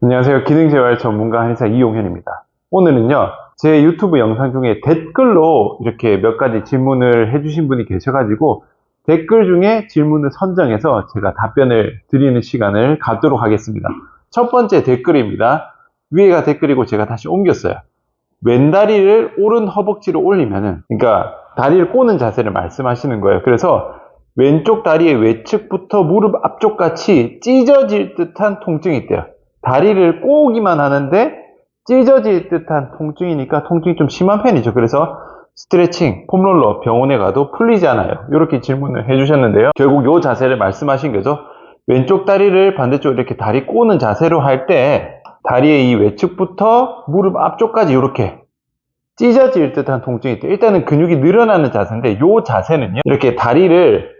안녕하세요. 기능재활 전문가 한의사 이용현입니다. 오늘은요, 제 유튜브 영상 중에 댓글로 이렇게 몇 가지 질문을 해주신 분이 계셔가지고 댓글 중에 질문을 선정해서 제가 답변을 드리는 시간을 갖도록 하겠습니다. 첫 번째 댓글입니다. 위에가 댓글이고 제가 다시 옮겼어요. 왼다리를 오른 허벅지로 올리면은, 그러니까 다리를 꼬는 자세를 말씀하시는 거예요. 그래서 왼쪽 다리의 외측부터 무릎 앞쪽같이 찢어질 듯한 통증이 있대요. 다리를 꼬기만 하는데 찢어질 듯한 통증이니까 통증이 좀 심한 편이죠. 그래서 스트레칭, 폼롤러 병원에 가도 풀리지 않아요. 이렇게 질문을 해주셨는데요. 결국 이 자세를 말씀하신 거죠. 왼쪽 다리를 반대쪽 이렇게 다리 꼬는 자세로 할 때 다리의 이 외측부터 무릎 앞쪽까지 이렇게 찢어질 듯한 통증이 있대요. 일단은 근육이 늘어나는 자세인데 이 자세는요. 이렇게 다리를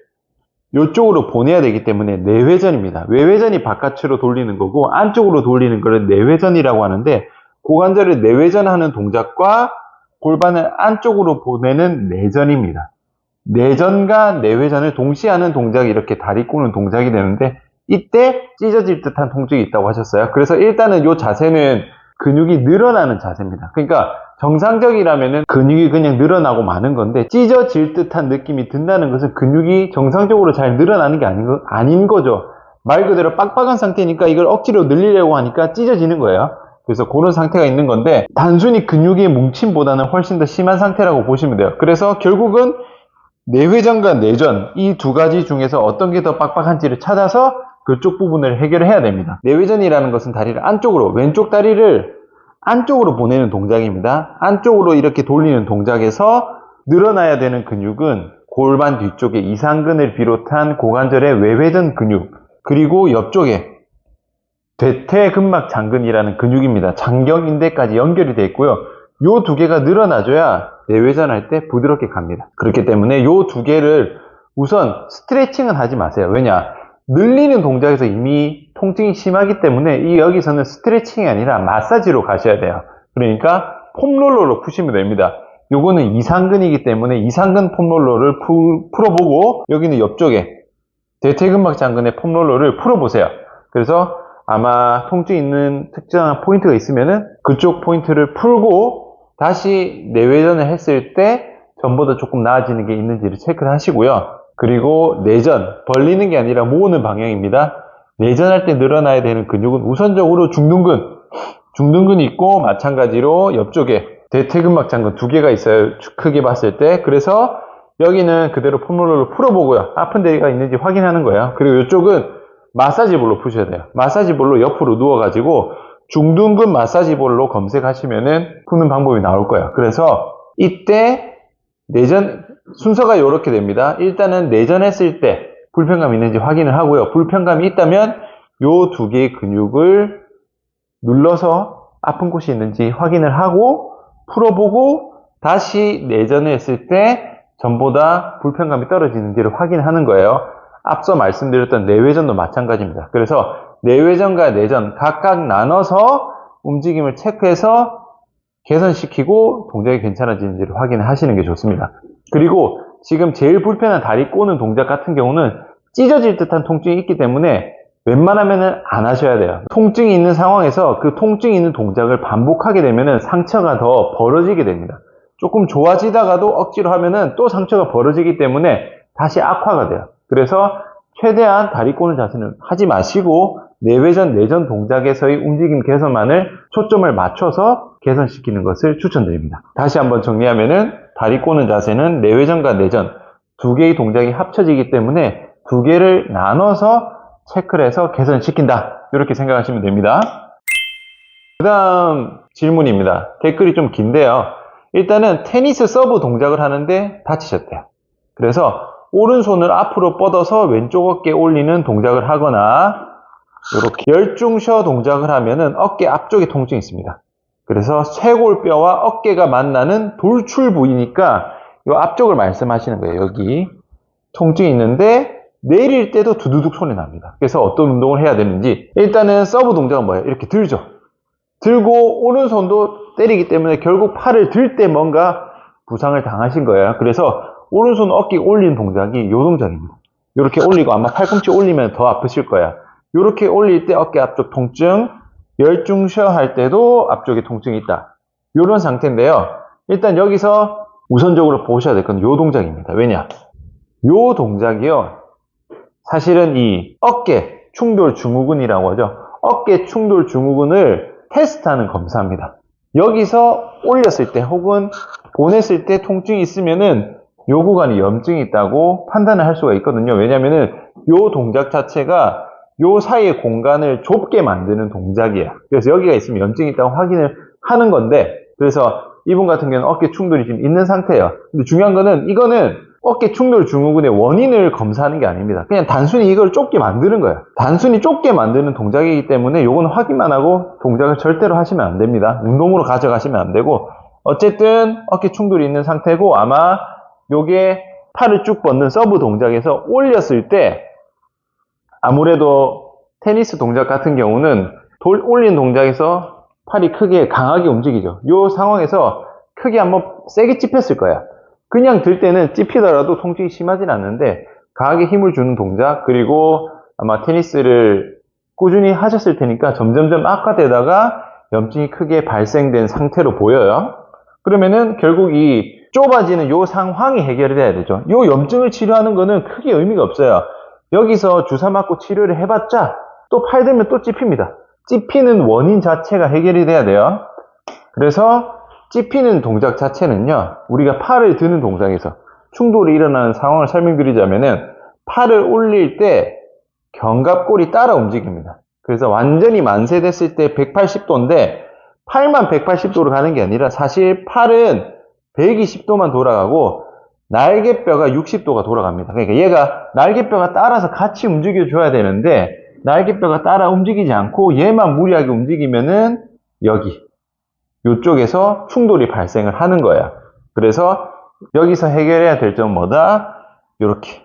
이쪽으로 보내야 되기 때문에 내회전입니다. 외회전이 바깥으로 돌리는 거고 안쪽으로 돌리는 것을 내회전이라고 하는데 고관절을 내회전하는 동작과 골반을 안쪽으로 보내는 내전입니다. 내전과 내회전을 동시에 하는 동작이 이렇게 다리 꼬는 동작이 되는데 이때 찢어질 듯한 통증이 있다고 하셨어요. 그래서 일단은 이 자세는 근육이 늘어나는 자세입니다. 그러니까 정상적이라면은 근육이 그냥 늘어나고 마는 건데 찢어질 듯한 느낌이 든다는 것은 근육이 정상적으로 잘 늘어나는 게 아닌 거죠. 말 그대로 빡빡한 상태니까 이걸 억지로 늘리려고 하니까 찢어지는 거예요. 그래서 그런 상태가 있는 건데 단순히 근육의 뭉침보다는 훨씬 더 심한 상태라고 보시면 돼요. 그래서 결국은 내회전과 내전 이 두 가지 중에서 어떤 게 더 빡빡한지를 찾아서 그쪽 부분을 해결해야 됩니다. 내회전이라는 것은 다리를 안쪽으로, 왼쪽 다리를 안쪽으로 보내는 동작입니다. 안쪽으로 이렇게 돌리는 동작에서 늘어나야 되는 근육은 골반 뒤쪽에 이상근을 비롯한 고관절의 외회전 근육, 그리고 옆쪽에 대퇴근막장근이라는 근육입니다. 장경인대까지 연결이 되어 있고요. 요 두 개가 늘어나줘야 내회전할 때 부드럽게 갑니다. 그렇기 때문에 요 두 개를 우선 스트레칭은 하지 마세요. 왜냐? 늘리는 동작에서 이미 통증이 심하기 때문에 여기서는 스트레칭이 아니라 마사지로 가셔야 돼요. 그러니까 폼롤러로 푸시면 됩니다. 요거는 이상근이기 때문에 이상근 폼롤러를 풀어보고 여기는 옆쪽에 대퇴근막 장근의 폼롤러를 풀어보세요. 그래서 아마 통증이 있는 특정한 포인트가 있으면은 그쪽 포인트를 풀고 다시 내회전을 했을 때 전보다 조금 나아지는 게 있는지를 체크를 하시고요. 그리고 내전, 벌리는 게 아니라 모으는 방향입니다. 내전할 때 늘어나야 되는 근육은 우선적으로 중둔근이 있고 마찬가지로 옆쪽에 대퇴근막 장근 두 개가 있어요. 크게 봤을 때. 그래서 여기는 그대로 폼롤러로 풀어보고요. 아픈 데가 있는지 확인하는 거예요. 그리고 이쪽은 마사지볼로 푸셔야 돼요. 마사지볼로 옆으로 누워가지고 중둔근 마사지볼로 검색하시면은 푸는 방법이 나올 거예요. 그래서 이때 내전 순서가 이렇게 됩니다. 일단은 내전했을 때 불편감이 있는지 확인을 하고요. 불편감이 있다면 요 두 개의 근육을 눌러서 아픈 곳이 있는지 확인을 하고 풀어보고 다시 내전을 했을 때 전보다 불편감이 떨어지는지를 확인하는 거예요. 앞서 말씀드렸던 내회전도 마찬가지입니다. 그래서 내회전과 내전 각각 나눠서 움직임을 체크해서 개선시키고 동작이 괜찮아지는지를 확인하시는 게 좋습니다. 그리고 지금 제일 불편한 다리 꼬는 동작 같은 경우는 찢어질 듯한 통증이 있기 때문에 웬만하면 안 하셔야 돼요. 통증이 있는 상황에서 그 통증이 있는 동작을 반복하게 되면 상처가 더 벌어지게 됩니다. 조금 좋아지다가도 억지로 하면은 또 상처가 벌어지기 때문에 다시 악화가 돼요. 그래서 최대한 다리 꼬는 자세는 하지 마시고 내회전, 내전 동작에서의 움직임 개선만을 초점을 맞춰서 개선시키는 것을 추천드립니다. 다시 한번 정리하면은 다리 꼬는 자세는 내회전과 내전 두 개의 동작이 합쳐지기 때문에 두 개를 나눠서 체크를 해서 개선시킨다. 이렇게 생각하시면 됩니다. 그 다음 질문입니다. 댓글이 좀 긴데요. 일단은 테니스 서브 동작을 하는데 다치셨대요. 그래서 오른손을 앞으로 뻗어서 왼쪽 어깨에 올리는 동작을 하거나 이렇게 열중셔 동작을 하면은 어깨 앞쪽에 통증이 있습니다. 그래서 쇄골뼈와 어깨가 만나는 돌출 부위니까 이 앞쪽을 말씀하시는 거예요. 여기 통증이 있는데 내릴 때도 두두둑 소리 납니다. 그래서 어떤 운동을 해야 되는지 일단은 서브 동작은 뭐예요? 이렇게 들죠. 들고 오른손도 때리기 때문에 결국 팔을 들 때 뭔가 부상을 당하신 거예요. 그래서 오른손 어깨 올리는 동작이 이 동작입니다. 이렇게 올리고 아마 팔꿈치 올리면 더 아프실 거야. 이렇게 올릴 때 어깨 앞쪽 통증, 열중셔 할 때도 앞쪽에 통증이 있다. 이런 상태인데요. 일단 여기서 우선적으로 보셔야 될 건 이 동작입니다. 왜냐? 이 동작이요. 사실은 이 어깨 충돌 증후군이라고 하죠. 어깨 충돌 증후군을 테스트하는 검사입니다. 여기서 올렸을 때 혹은 보냈을 때 통증이 있으면은 요 구간에 염증이 있다고 판단을 할 수가 있거든요. 왜냐면은 요 동작 자체가 요 사이의 공간을 좁게 만드는 동작이에요. 그래서 여기가 있으면 염증이 있다고 확인을 하는 건데, 그래서 이분 같은 경우는 어깨 충돌이 지금 있는 상태예요. 근데 중요한 거는 이거는 어깨 충돌 증후군의 원인을 검사하는 게 아닙니다. 그냥 단순히 이걸 좁게 만드는 거예요. 단순히 좁게 만드는 동작이기 때문에 요거는 확인만 하고 동작을 절대로 하시면 안 됩니다. 운동으로 가져가시면 안 되고, 어쨌든 어깨 충돌이 있는 상태고, 아마 요게 팔을 쭉 뻗는 서브 동작에서 올렸을 때 아무래도 테니스 동작 같은 경우는 돌 올린 동작에서 팔이 크게 강하게 움직이죠. 요 상황에서 크게 한번 세게 찝혔을 거예요. 그냥 들 때는 찝히더라도 통증이 심하진 않는데 강하게 힘을 주는 동작, 그리고 아마 테니스를 꾸준히 하셨을 테니까 점점점 악화되다가 염증이 크게 발생된 상태로 보여요. 그러면은 결국 이 좁아지는 요 상황이 해결이 돼야 되죠. 요 염증을 치료하는 거는 크게 의미가 없어요. 여기서 주사 맞고 치료를 해봤자 또 팔 들면 또 찝힙니다. 찝히는 원인 자체가 해결이 돼야 돼요. 그래서 찝히는 동작 자체는요, 우리가 팔을 드는 동작에서 충돌이 일어나는 상황을 설명드리자면은 팔을 올릴 때 견갑골이 따라 움직입니다. 그래서 완전히 만세됐을 때 180도인데 팔만 180도로 가는 게 아니라 사실 팔은 120도만 돌아가고 날개뼈가 60도가 돌아갑니다. 그러니까 얘가 날개뼈가 따라서 같이 움직여줘야 되는데 날개뼈가 따라 움직이지 않고 얘만 무리하게 움직이면은 여기 이쪽에서 충돌이 발생을 하는 거예요. 그래서 여기서 해결해야 될 점은 뭐다? 이렇게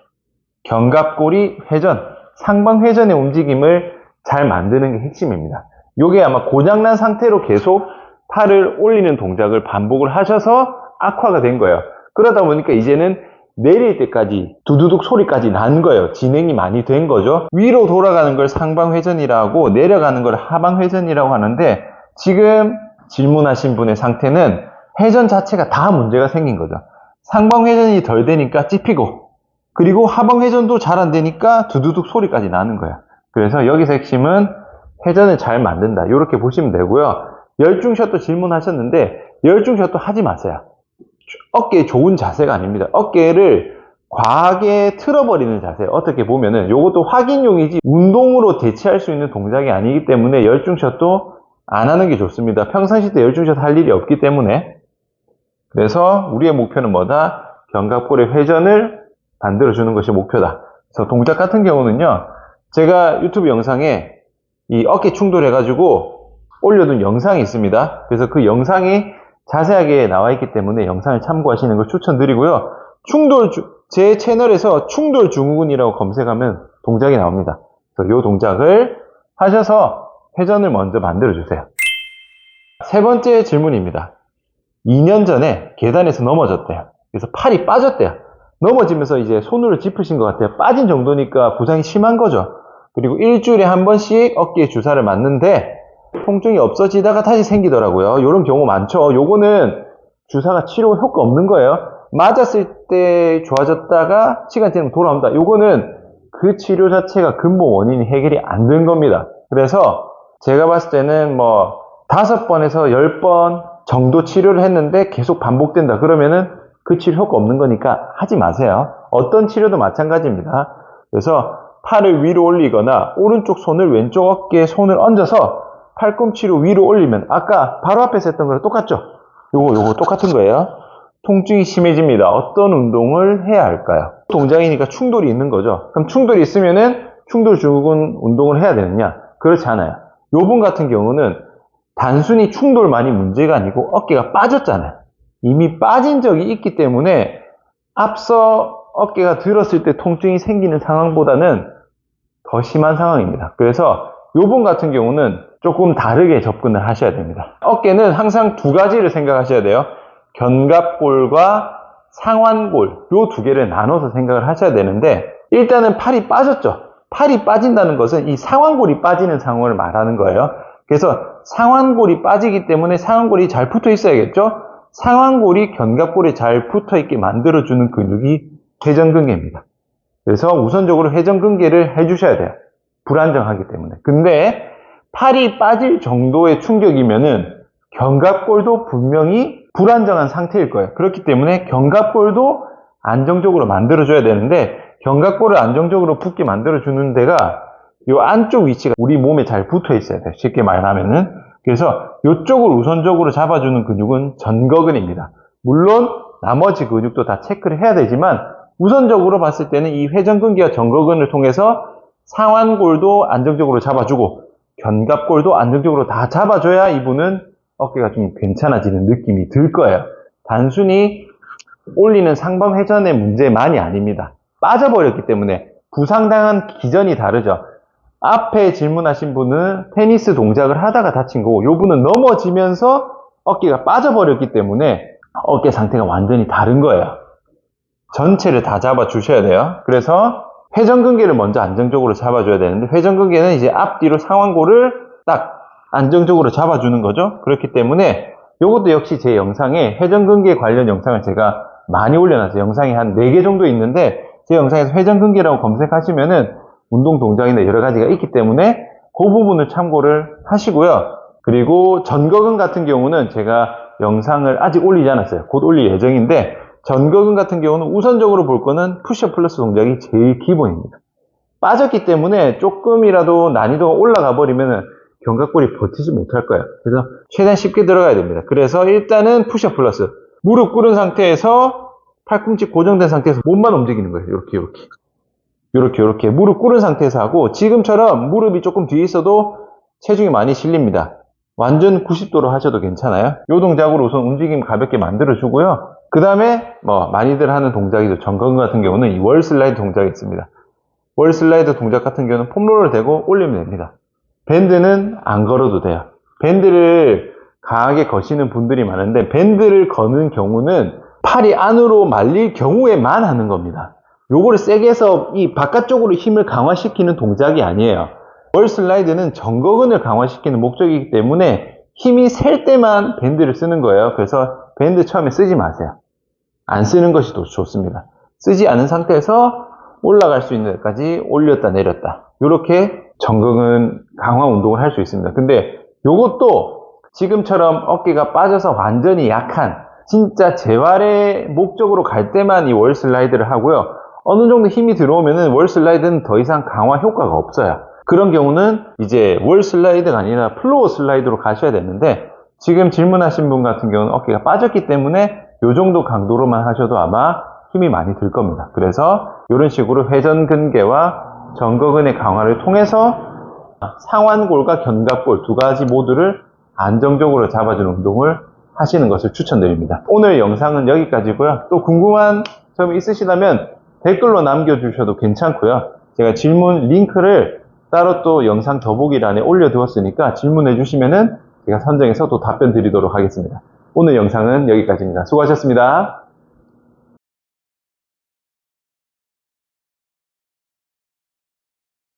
견갑골이 회전, 상방회전의 움직임을 잘 만드는 게 핵심입니다. 이게 아마 고장난 상태로 계속 팔을 올리는 동작을 반복을 하셔서 악화가 된 거예요. 그러다 보니까 이제는 내릴 때까지 두두둑 소리까지 난 거예요. 진행이 많이 된 거죠. 위로 돌아가는 걸 상방회전이라고, 내려가는 걸 하방회전이라고 하는데, 지금 질문하신 분의 상태는 회전 자체가 다 문제가 생긴 거죠. 상방회전이 덜 되니까 찝히고, 그리고 하방회전도 잘 안 되니까 두두둑 소리까지 나는 거예요. 그래서 여기서 핵심은 회전을 잘 만든다, 이렇게 보시면 되고요. 열중샷도 질문하셨는데 열중샷도 하지 마세요. 어깨에 좋은 자세가 아닙니다. 어깨를 과하게 틀어버리는 자세. 어떻게 보면은 이것도 확인용이지 운동으로 대체할 수 있는 동작이 아니기 때문에 열중샷도 안 하는 게 좋습니다. 평상시 때 열중샷 할 일이 없기 때문에. 그래서 우리의 목표는 뭐다? 견갑골의 회전을 만들어주는 것이 목표다. 그래서 동작 같은 경우는요, 제가 유튜브 영상에 이 어깨 충돌해가지고 올려둔 영상이 있습니다. 그래서 그 영상이 자세하게 나와 있기 때문에 영상을 참고하시는 걸 추천드리고요. 제 채널에서 충돌 증후군이라고 검색하면 동작이 나옵니다. 그래서 이 동작을 하셔서 회전을 먼저 만들어주세요. 세 번째 질문입니다. 2년 전에 계단에서 넘어졌대요. 그래서 팔이 빠졌대요. 넘어지면서 이제 손으로 짚으신 것 같아요. 빠진 정도니까 부상이 심한 거죠. 그리고 일주일에 한 번씩 어깨에 주사를 맞는데 통증이 없어지다가 다시 생기더라고요. 이런 경우 많죠. 요거는 주사가 치료 효과 없는 거예요. 맞았을 때 좋아졌다가 시간 지나면 돌아옵니다. 요거는 그 치료 자체가 근본 원인이 해결이 안 된 겁니다. 그래서 제가 봤을 때는 뭐 5번에서 10번 정도 치료를 했는데 계속 반복된다 그러면은 그 치료 효과 없는 거니까 하지 마세요. 어떤 치료도 마찬가지입니다. 그래서 팔을 위로 올리거나 오른쪽 손을 왼쪽 어깨에 손을 얹어서 팔꿈치로 위로 올리면 아까 바로 앞에서 했던 거랑 똑같죠? 요거 똑같은 거예요. 통증이 심해집니다. 어떤 운동을 해야 할까요? 동작이니까 충돌이 있는 거죠. 그럼 충돌이 있으면은 충돌 증후군 운동을 해야 되느냐? 그렇지 않아요. 요분 같은 경우는 단순히 충돌만이 문제가 아니고 어깨가 빠졌잖아요. 이미 빠진 적이 있기 때문에 앞서 어깨가 들었을 때 통증이 생기는 상황보다는 더 심한 상황입니다. 그래서 요분 같은 경우는 조금 다르게 접근을 하셔야 됩니다. 어깨는 항상 두 가지를 생각하셔야 돼요. 견갑골과 상완골, 요 두 개를 나눠서 생각을 하셔야 되는데, 일단은 팔이 빠졌죠. 팔이 빠진다는 것은 이 상완골이 빠지는 상황을 말하는 거예요. 그래서 상완골이 빠지기 때문에 상완골이 잘 붙어 있어야겠죠? 상완골이 견갑골에 잘 붙어 있게 만들어주는 근육이 회전근개입니다. 그래서 우선적으로 회전근개를 해주셔야 돼요. 불안정하기 때문에. 근데 팔이 빠질 정도의 충격이면은 견갑골도 분명히 불안정한 상태일 거예요. 그렇기 때문에 견갑골도 안정적으로 만들어줘야 되는데 견갑골을 안정적으로 붙게 만들어주는 데가 이 안쪽 위치가 우리 몸에 잘 붙어 있어야 돼요. 쉽게 말하면은. 그래서 이쪽을 우선적으로 잡아주는 근육은 전거근입니다. 물론 나머지 근육도 다 체크를 해야 되지만 우선적으로 봤을 때는 이 회전근개와 전거근을 통해서 상완골도 안정적으로 잡아주고 견갑골도 안정적으로 다 잡아줘야 이분은 어깨가 좀 괜찮아지는 느낌이 들 거예요. 단순히 올리는 상범회전의 문제만이 아닙니다. 빠져버렸기 때문에 부상당한 기전이 다르죠. 앞에 질문하신 분은 테니스 동작을 하다가 다친 거고 이 분은 넘어지면서 어깨가 빠져버렸기 때문에 어깨 상태가 완전히 다른 거예요. 전체를 다 잡아주셔야 돼요. 그래서 회전근개를 먼저 안정적으로 잡아줘야 되는데 회전근개는 이제 앞뒤로 상완골을 딱 안정적으로 잡아주는 거죠. 그렇기 때문에 이것도 역시 제 영상에 회전근개 관련 영상을 제가 많이 올려놨어요. 영상이 한 4개 정도 있는데 제 영상에서 회전근개라고 검색하시면은 운동 동작이나 여러 가지가 있기 때문에 그 부분을 참고를 하시고요. 그리고 전거근 같은 경우는 제가 영상을 아직 올리지 않았어요. 곧 올릴 예정인데 전거근 같은 경우는 우선적으로 볼 거는 푸시업 플러스 동작이 제일 기본입니다. 빠졌기 때문에 조금이라도 난이도가 올라가 버리면은 견갑골이 버티지 못할 거예요. 그래서 최대한 쉽게 들어가야 됩니다. 그래서 일단은 푸시업 플러스 무릎 꿇은 상태에서 팔꿈치 고정된 상태에서 몸만 움직이는 거예요. 이렇게 무릎 꿇은 상태에서 하고 지금처럼 무릎이 조금 뒤에 있어도 체중이 많이 실립니다. 완전 90도로 하셔도 괜찮아요. 이 동작으로 우선 움직임 가볍게 만들어 주고요. 그 다음에 많이들 하는 동작이죠. 전거근 같은 경우는 이 월 슬라이드 동작이 있습니다. 월 슬라이드 동작 같은 경우는 폼롤을 대고 올리면 됩니다. 밴드는 안 걸어도 돼요. 밴드를 강하게 거시는 분들이 많은데 밴드를 거는 경우는 팔이 안으로 말릴 경우에만 하는 겁니다. 요거를 세게 해서 이 바깥쪽으로 힘을 강화시키는 동작이 아니에요. 월 슬라이드는 전거근을 강화시키는 목적이기 때문에 힘이 셀 때만 밴드를 쓰는 거예요. 그래서 밴드 처음에 쓰지 마세요. 안 쓰는 것이 더 좋습니다. 쓰지 않은 상태에서 올라갈 수 있는 데까지 올렸다 내렸다 이렇게 전거근 강화 운동을 할 수 있습니다. 근데 요것도 지금처럼 어깨가 빠져서 완전히 약한 진짜 재활의 목적으로 갈 때만 이 월 슬라이드를 하고요. 어느 정도 힘이 들어오면은 월 슬라이드는 더 이상 강화 효과가 없어요. 그런 경우는 이제 월 슬라이드가 아니라 플로어 슬라이드로 가셔야 되는데 지금 질문하신 분 같은 경우는 어깨가 빠졌기 때문에 이 정도 강도로만 하셔도 아마 힘이 많이 들 겁니다. 그래서 이런 식으로 회전근개와 전거근의 강화를 통해서 상완골과 견갑골 두 가지 모두를 안정적으로 잡아주는 운동을 하시는 것을 추천드립니다. 오늘 영상은 여기까지고요. 또 궁금한 점이 있으시다면 댓글로 남겨주셔도 괜찮고요. 제가 질문 링크를 따로 또 영상 더보기란에 올려두었으니까 질문해 주시면은 제가 선정해서 또 답변 드리도록 하겠습니다. 오늘 영상은 여기까지입니다. 수고하셨습니다.